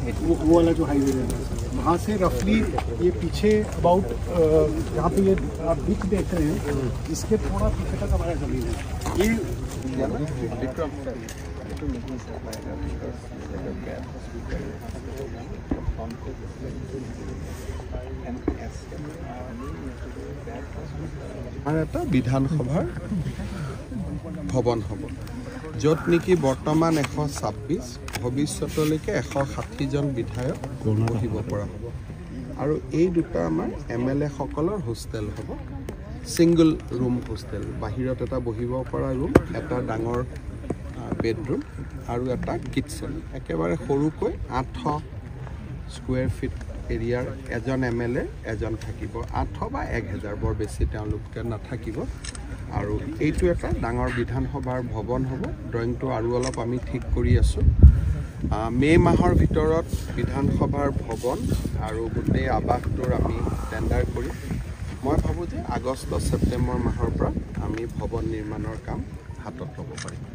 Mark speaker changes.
Speaker 1: वो वाला जो हाईवे है वहाँ से रफली ये पीछे अबाउट यहाँ पे ये आप बीच देख रहे हैं इसके थोड़ा पीछे तक हमारा ज़मीन है ये
Speaker 2: और এটা বিধানসভাৰ ভৱন হ'ব য'ত নেকি বৰ্তমান 126 ভৱিষ্যতলৈকে 160 জন বিধায়ক বহিব পৰা হ'ব আৰু এই দুটা আমাৰ এমএলএ সকলৰ হোষ্টেল হ'ব সিঙ্গল ৰুম হোষ্টেল বাহিৰত এটা বহিব পৰা ৰুম এটা ডাঙৰ বেডৰুম আৰু এটা কিচেন একেবাৰে সৰুকৈ 800 স্কয়াৰ ফিট এৰিয়াৰ এজন এমএলএ এজন থাকিব 800 বা 1000 বৰ বেছি তেওঁলোকে নাথাকিব আৰু এইটো এটা ডাঙৰ বিধানসভাৰ ভৱন হ'ব ড্ৰয়িংটো আৰু অলপ আমি ঠিক কৰি আছো মে মাহৰ ভিতৰত বিধানসভাৰ ভৱন আৰু গোটেই আবাসটোৰ আমি টেণ্ডাৰ কৰি মই ভাবো যে আগষ্ট ছেপ্টেম্বৰ মাহৰ পৰা আমি ভৱন নিৰ্মাণৰ কাম হাতত ল'ব পাৰিম